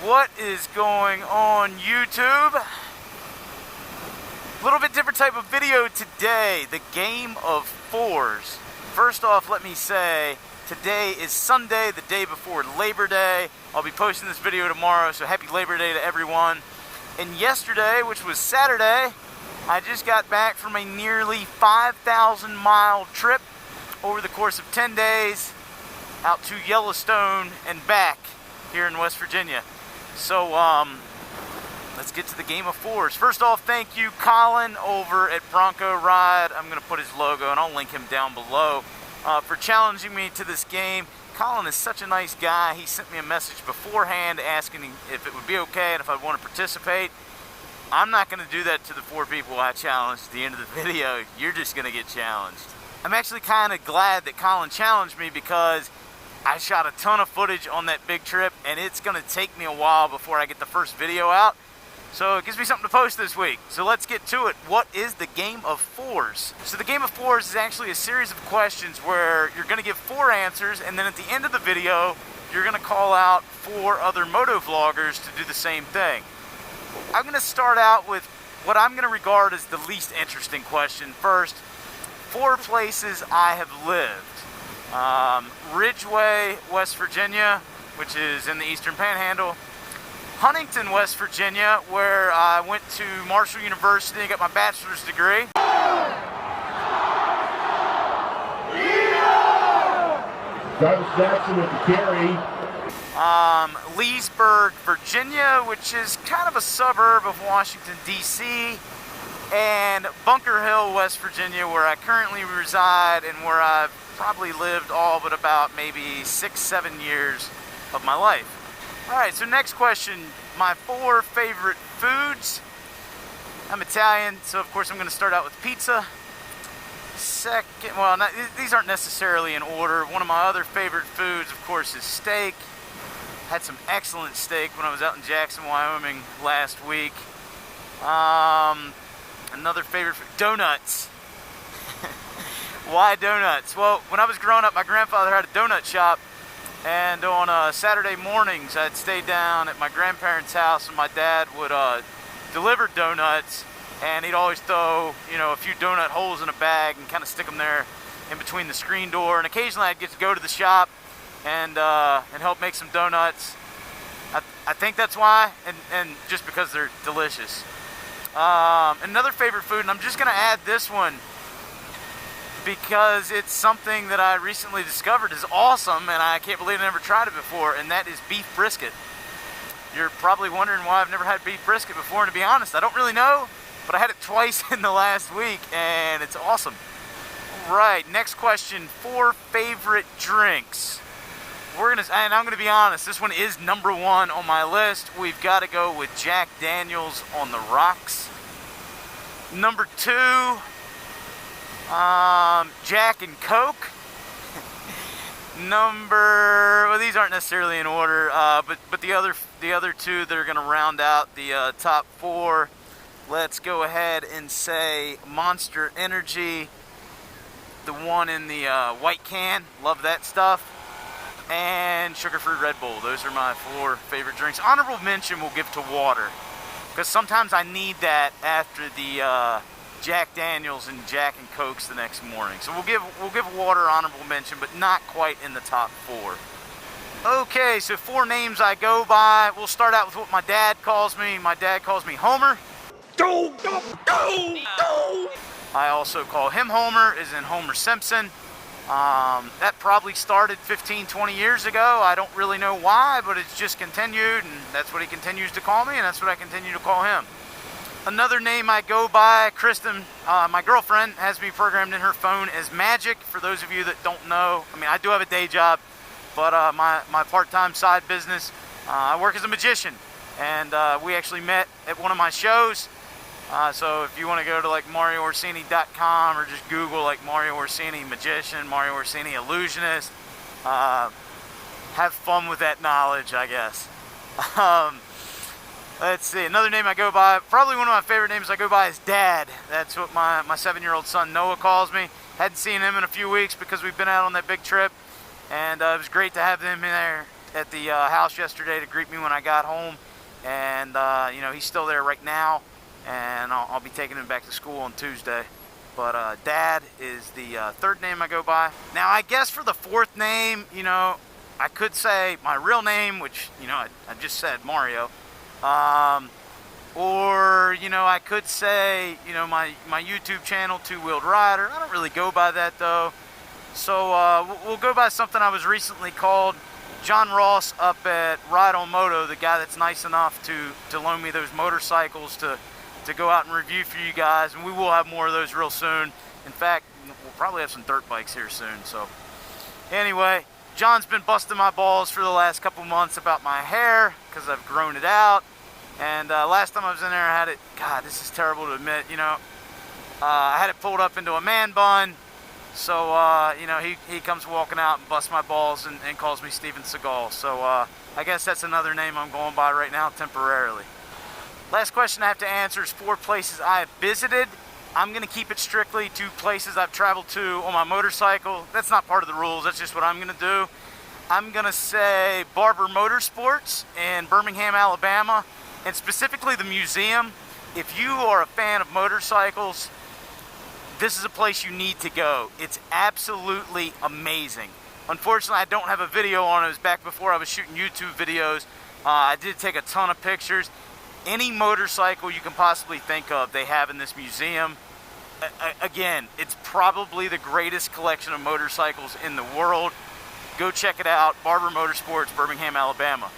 What is going on, YouTube? A little bit different type of video today. The game of fours. First off, let me say, today is Sunday, the day before Labor Day. I'll be posting this video tomorrow, so happy Labor Day to everyone. And yesterday, which was Saturday, I just got back from a nearly 5,000 mile trip over the course of 10 days out to Yellowstone and back here in West Virginia. So let's get to the game of fours. First off, thank you Colin over at Broncoride. I'm going to put his logo and I'll link him down below for challenging me to this game. Colin is such a nice guy. He sent me a message beforehand asking if it would be okay and if I'd want to participate. I'm not going to do that to the four people I challenged at the end of the video. You're just going to get challenged. I'm actually kind of glad that Colin challenged me because I shot a ton of footage on that big trip and it's going to take me a while before I get the first video out. So it gives me something to post this week. So let's get to it. What is the game of fours? So the game of fours is actually a series of questions where you're going to give 4 answers, and then at the end of the video, you're going to call out 4 other moto vloggers to do the same thing. I'm going to start out with what I'm going to regard as the least interesting question first. 4 places I have lived. Ridgeway, West Virginia, which is in the Eastern Panhandle. Huntington, West Virginia, where I went to Marshall University and got my bachelor's degree. Travis Jackson with the carry. Leesburg, Virginia, which is kind of a suburb of Washington, D.C., and Bunker Hill, West Virginia, where I currently reside and where I've probably lived all but about maybe 6-7 years of my life. Alright, so next question, my 4 favorite foods. I'm Italian, so of course I'm going to start out with pizza. Second, well, these aren't necessarily in order. One of my other favorite foods, of course, is steak. Had some excellent steak when I was out in Jackson, Wyoming last week. Another favorite food, donuts. Why donuts? Well, when I was growing up, my grandfather had a donut shop, and on Saturday mornings, I'd stay down at my grandparents' house, and my dad would deliver donuts, and he'd always throw, you know, a few donut holes in a bag and kind of stick them there in between the screen door. And occasionally, I'd get to go to the shop and help make some donuts. I think that's why, and just because they're delicious. Another favorite food, and I'm just going to add this one, because it's something that I recently discovered is awesome, and I can't believe I never tried it before, and that is beef brisket. You're probably wondering why I've never had beef brisket before, and to be honest, I don't really know, but I had it twice in the last week, and it's awesome. Right, next question, 4 favorite drinks. And I'm gonna be honest, this one is number 1 on my list. We've got to go with Jack Daniels on the rocks. Number 2, Jack and Coke. Well, these aren't necessarily in order, but the other 2 that are going to round out the top 4. Let's go ahead and say Monster Energy, the one in the white can. Love that stuff. And sugar-free Red Bull. Those are my 4 favorite drinks. Honorable mention we'll give to water, because sometimes I need that after the Jack Daniels and Jack and Cokes the next morning. So we'll give water honorable mention, but not quite in the top 4. Okay, so 4 names I go by. We'll start out with what my dad calls me. My dad calls me Homer. Go, go, go, go! I also call him Homer, as in Homer Simpson. That probably started 15-20 years ago. I don't really know why, but it's just continued, and that's what he continues to call me, and that's what I continue to call him. Another name I go by, Kristen, my girlfriend, has me programmed in her phone as Magic. For those of you that don't know, I mean, I do have a day job, but my part-time side business, I work as a magician, and we actually met at one of my shows. So if you want to go to like MarioOrsini.com or just Google like Mario Orsini Magician, Mario Orsini Illusionist, have fun with that knowledge, I guess. Let's see, another name I go by, probably one of my favorite names I go by is Dad. That's what my 7-year-old son Noah calls me. Hadn't seen him in a few weeks because we've been out on that big trip, and it was great to have him in there at the house yesterday to greet me when I got home, and you know, he's still there right now, and I'll be taking him back to school on Tuesday. But Dad is the third name I go by. Now, I guess for the fourth name, you know, I could say my real name, which, you know, I just said, Mario. Or, you know, I could say, you know, my YouTube channel, Two Wheeled Rider. I don't really go by that, though. So we'll go by something I was recently called. John Ross up at OcTaNe Moto, the guy that's nice enough to loan me those motorcycles to go out and review for you guys. And we will have more of those real soon. In fact, we'll probably have some dirt bikes here soon. So anyway, John's been busting my balls for the last couple months about my hair because I've grown it out. And last time I was in there, I had it, God, this is terrible to admit, you know, I had it pulled up into a man bun. So, you know, he comes walking out and busts my balls and calls me Steven Seagal. So, I guess that's another name I'm going by right now temporarily. Last question I have to answer is 4 places I have visited. I'm going to keep it strictly to places I've traveled to on my motorcycle. That's not part of the rules. That's just what I'm going to do. I'm going to say Barber Motorsports in Birmingham, Alabama, and specifically the museum. If you are a fan of motorcycles, this is a place you need to go. It's absolutely amazing. Unfortunately, I don't have a video on it. It was back before I was shooting YouTube videos. I did take a ton of pictures. Any motorcycle you can possibly think of, they have in this museum. Again, it's probably the greatest collection of motorcycles in the world. Go check it out. Barber Motorsports, Birmingham, Alabama.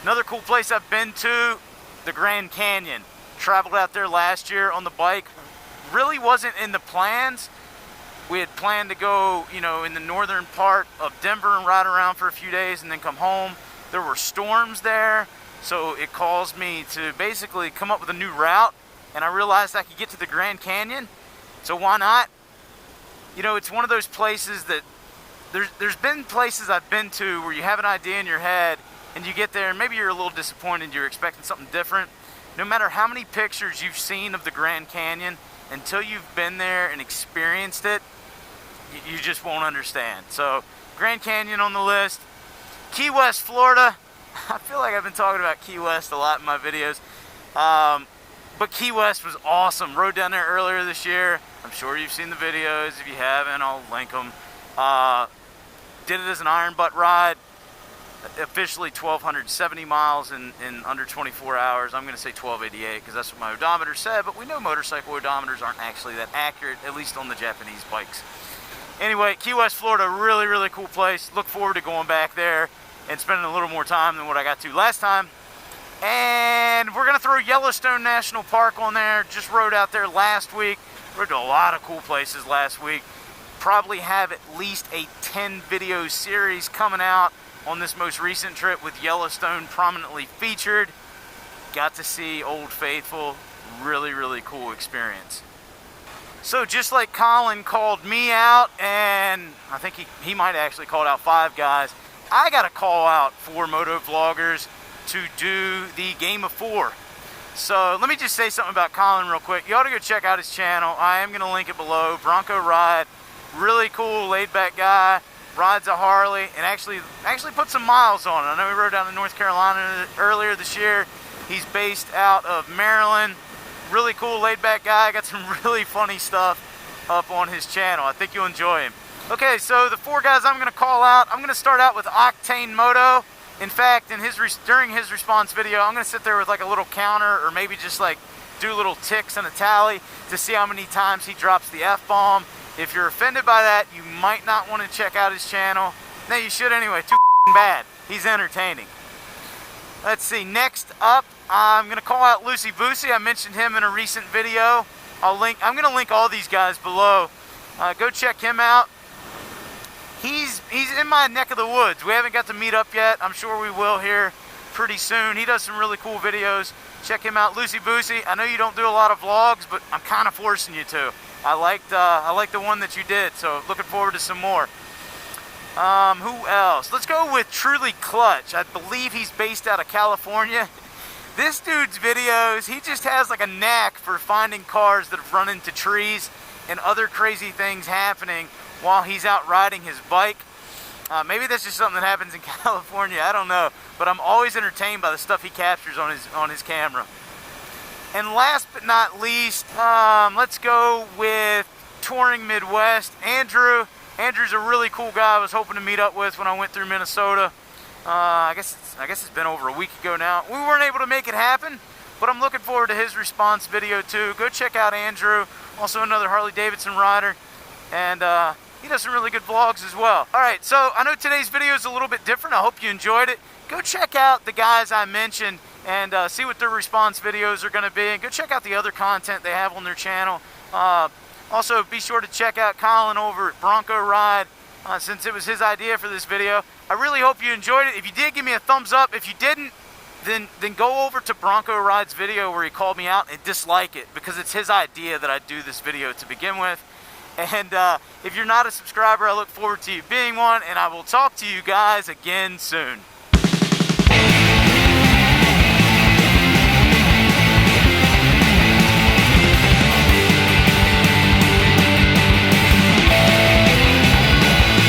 Another cool place I've been to, the Grand Canyon. Traveled out there last year on the bike. Really wasn't in the plans. We had planned to go, you know, in the northern part of Denver and ride around for a few days and then come home. There were storms there, so it caused me to basically come up with a new route, and I realized I could get to the Grand Canyon, so why not? You know, it's one of those places that there's been places I've been to where you have an idea in your head and you get there and maybe you're a little disappointed, you're expecting something different. No matter how many pictures you've seen of the Grand Canyon, until you've been there and experienced it, you just won't understand. So, Grand Canyon on the list. Key West, Florida. I feel like I've been talking about Key West a lot in my videos. But Key West was awesome. Rode down there earlier this year. I'm sure you've seen the videos. If you haven't, I'll link them. Did it as an iron butt ride. Officially 1,270 miles in under 24 hours. I'm going to say 1,288 because that's what my odometer said, but we know motorcycle odometers aren't actually that accurate, at least on the Japanese bikes. Anyway, Key West, Florida, really, really cool place. Look forward to going back there and spending a little more time than what I got to last time. And we're going to throw Yellowstone National Park on there. Just rode out there last week. Rode to a lot of cool places last week. Probably have at least a 10 video series coming out on this most recent trip with Yellowstone prominently featured. Got to see Old Faithful. Really, really cool experience. So just like Colin called me out, and I think he might have actually called out 5 guys, I got to call out 4 moto vloggers to do the game of 4. So let me just say something about Colin real quick. You ought to go check out his channel. I am going to link it below. Broncoride, really cool, laid-back guy. Rides a Harley and actually put some miles on it. I know he rode down to North Carolina earlier this year. He's based out of Maryland. Really cool, laid-back guy. Got some really funny stuff up on his channel. I think you'll enjoy him. Okay, so the 4 guys I'm going to call out. I'm going to start out with OcTaNe Moto. In fact, during his response video, I'm going to sit there with like a little counter or maybe just like do little ticks and a tally to see how many times he drops the F-bomb. If you're offended by that, you might not want to check out his channel. No, you should anyway. Too bad. He's entertaining. Let's see. Next up, I'm going to call out Loosie Boosie. I mentioned him in a recent video. I'm going to link all these guys below. Go check him out. He's in my neck of the woods. We haven't got to meet up yet. I'm sure we will here pretty soon. He does some really cool videos. Check him out, Loosie Boosie. I know you don't do a lot of vlogs, but I'm kind of forcing you to. I liked the one that you did, so looking forward to some more. Who else? Let's go with TrulyClutch. I believe he's based out of California. This dude's videos, he just has like a knack for finding cars that have run into trees and other crazy things happening while he's out riding his bike. Maybe that's just something that happens in California, I don't know. But I'm always entertained by the stuff he captures on his camera. And last but not least, let's go with Touring Midwest. Andrew's a really cool guy I was hoping to meet up with when I went through Minnesota. I guess it's been over a week ago now. We weren't able to make it happen, but I'm looking forward to his response video too. Go check out Andrew, also another Harley Davidson rider, and he does some really good vlogs as well. All right, so I know today's video is a little bit different. I hope you enjoyed it. Go check out the guys I mentioned and see what their response videos are going to be, and go check out the other content they have on their channel. Also, be sure to check out Colin over at Broncoride, since it was his idea for this video. I really hope you enjoyed it. If you did, give me a thumbs up. If you didn't, then go over to Broncoride's video where he called me out and dislike it, because it's his idea that I do this video to begin with. And if you're not a subscriber, I look forward to you being one, and I will talk to you guys again soon.